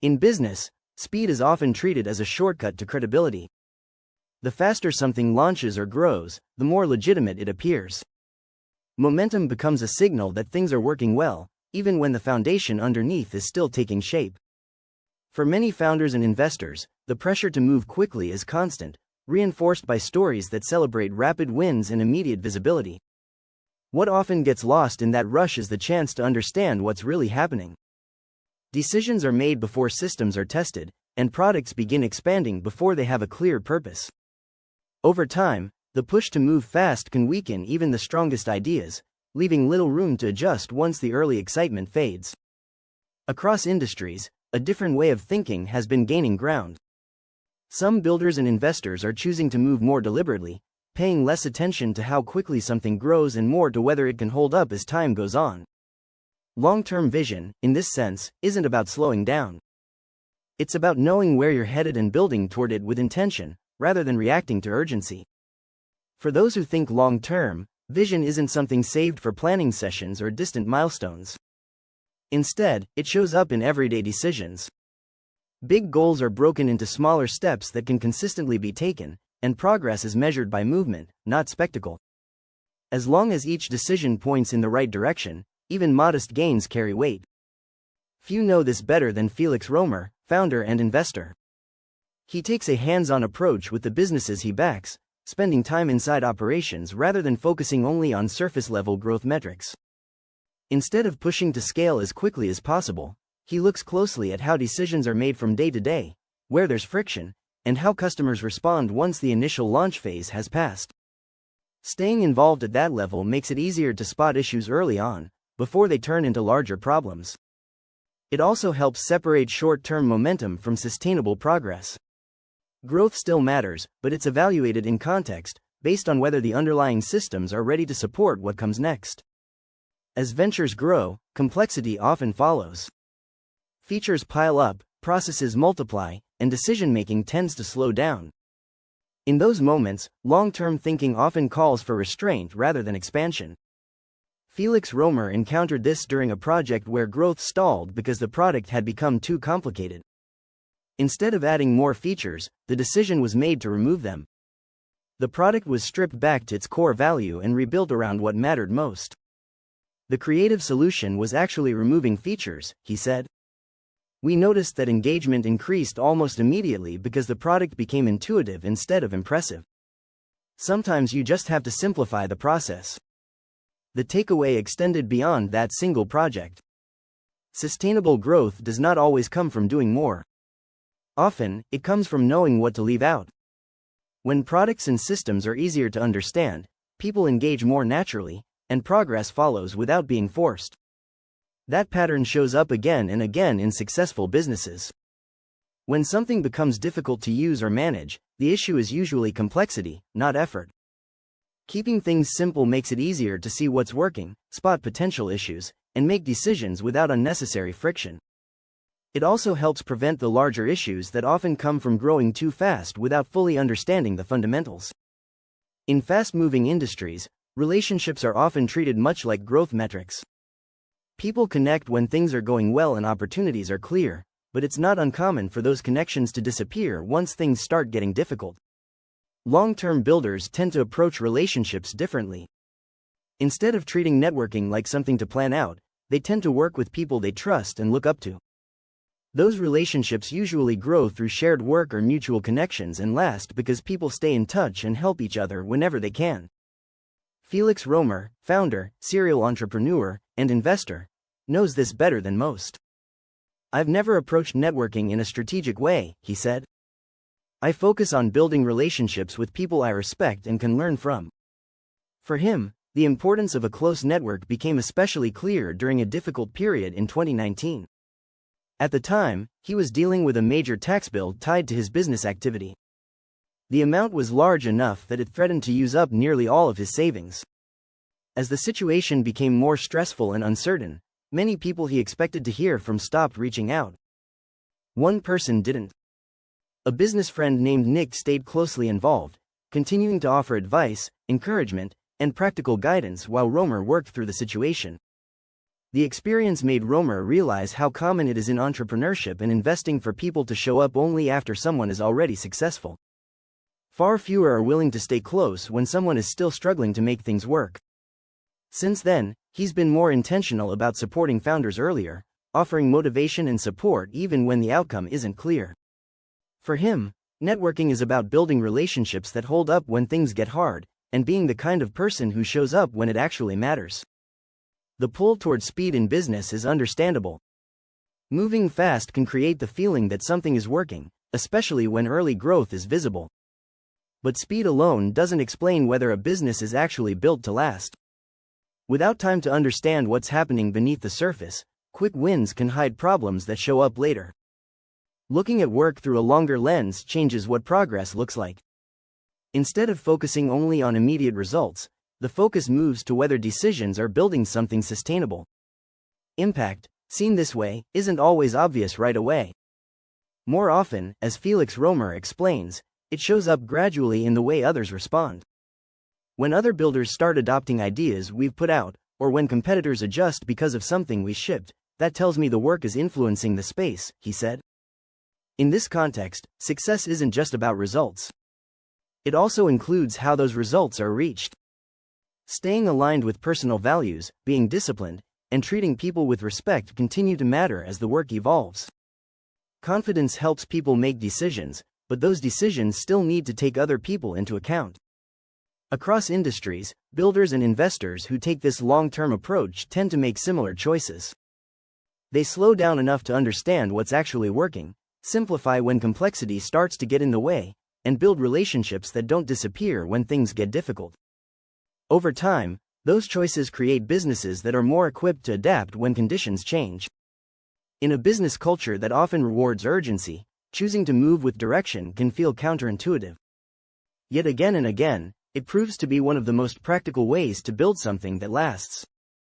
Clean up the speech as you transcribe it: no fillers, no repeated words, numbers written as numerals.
In business, speed is often treated as a shortcut to credibility. The faster something launches or grows, the more legitimate it appears. Momentum becomes a signal that things are working well, even when the foundation underneath is still taking shape. For many founders and investors, the pressure to move quickly is constant, reinforced by stories that celebrate rapid wins and immediate visibility. What often gets lost in that rush is the chance to understand what's really happening. Decisions are made before systems are tested, and products begin expanding before they have a clear purpose. Over time, the push to move fast can weaken even the strongest ideas, leaving little room to adjust once the early excitement fades. Across industries, a different way of thinking has been gaining ground. Some builders and investors are choosing to move more deliberately, paying less attention to how quickly something grows and more to whether it can hold up as time goes on. Long-term vision, in this sense, isn't about slowing down. It's about knowing where you're headed and building toward it with intention, rather than reacting to urgency. For those who think long-term, vision isn't something saved for planning sessions or distant milestones. Instead, it shows up in everyday decisions. Big goals are broken into smaller steps that can consistently be taken, and progress is measured by movement, not spectacle. As long as each decision points in the right direction, even modest gains carry weight. Few know this better than Felix Römer, founder and investor. He takes a hands-on approach with the businesses he backs, spending time inside operations rather than focusing only on surface-level growth metrics. Instead of pushing to scale as quickly as possible, he looks closely at how decisions are made from day to day, where there's friction, and how customers respond once the initial launch phase has passed. Staying involved at that level makes it easier to spot issues early on, before they turn into larger problems. It also helps separate short-term momentum from sustainable progress. Growth still matters, but it's evaluated in context, based on whether the underlying systems are ready to support what comes next. As ventures grow, complexity often follows. Features pile up, processes multiply, and decision-making tends to slow down. In those moments, long-term thinking often calls for restraint rather than expansion. Felix Römer encountered this during a project where growth stalled because the product had become too complicated. Instead of adding more features, the decision was made to remove them. The product was stripped back to its core value and rebuilt around what mattered most. The creative solution was actually removing features, he said. We noticed that engagement increased almost immediately because the product became intuitive instead of impressive. Sometimes you just have to simplify the process. The takeaway extended beyond that single project. Sustainable growth does not always come from doing more. Often, it comes from knowing what to leave out. When products and systems are easier to understand, people engage more naturally, and progress follows without being forced. That pattern shows up again and again in successful businesses. When something becomes difficult to use or manage, the issue is usually complexity, not effort. Keeping things simple makes it easier to see what's working, spot potential issues, and make decisions without unnecessary friction. It also helps prevent the larger issues that often come from growing too fast without fully understanding the fundamentals. In fast-moving industries, relationships are often treated much like growth metrics. People connect when things are going well and opportunities are clear, but it's not uncommon for those connections to disappear once things start getting difficult. Long-term builders tend to approach relationships differently. Instead of treating networking like something to plan out, they tend to work with people they trust and look up to. Those relationships usually grow through shared work or mutual connections and last because people stay in touch and help each other whenever they can. Felix Römer, founder, serial entrepreneur, and investor, knows this better than most. I've never approached networking in a strategic way, he said. I focus on building relationships with people I respect and can learn from. For him, the importance of a close network became especially clear during a difficult period in 2019. At the time, he was dealing with a major tax bill tied to his business activity. The amount was large enough that it threatened to use up nearly all of his savings. As the situation became more stressful and uncertain, many people he expected to hear from stopped reaching out. One person didn't. A business friend named Nick stayed closely involved, continuing to offer advice, encouragement, and practical guidance while Römer worked through the situation. The experience made Römer realize how common it is in entrepreneurship and investing for people to show up only after someone is already successful. Far fewer are willing to stay close when someone is still struggling to make things work. Since then, he's been more intentional about supporting founders earlier, offering motivation and support even when the outcome isn't clear. For him, networking is about building relationships that hold up when things get hard, and being the kind of person who shows up when it actually matters. The pull toward speed in business is understandable. Moving fast can create the feeling that something is working, especially when early growth is visible. But speed alone doesn't explain whether a business is actually built to last. Without time to understand what's happening beneath the surface, quick wins can hide problems that show up later. Looking at work through a longer lens changes what progress looks like. Instead of focusing only on immediate results, the focus moves to whether decisions are building something sustainable. Impact, seen this way, isn't always obvious right away. More often, as Felix Römer explains, it shows up gradually in the way others respond. When other builders start adopting ideas we've put out, or when competitors adjust because of something we shipped, that tells me the work is influencing the space, he said. In this context, success isn't just about results. It also includes how those results are reached. Staying aligned with personal values, being disciplined, and treating people with respect continue to matter as the work evolves. Confidence helps people make decisions, but those decisions still need to take other people into account. Across industries, builders and investors who take this long-term approach tend to make similar choices. They slow down enough to understand what's actually working, simplify when complexity starts to get in the way, and build relationships that don't disappear when things get difficult. Over time, those choices create businesses that are more equipped to adapt when conditions change. In a business culture that often rewards urgency, choosing to move with direction can feel counterintuitive. Yet again and again, it proves to be one of the most practical ways to build something that lasts.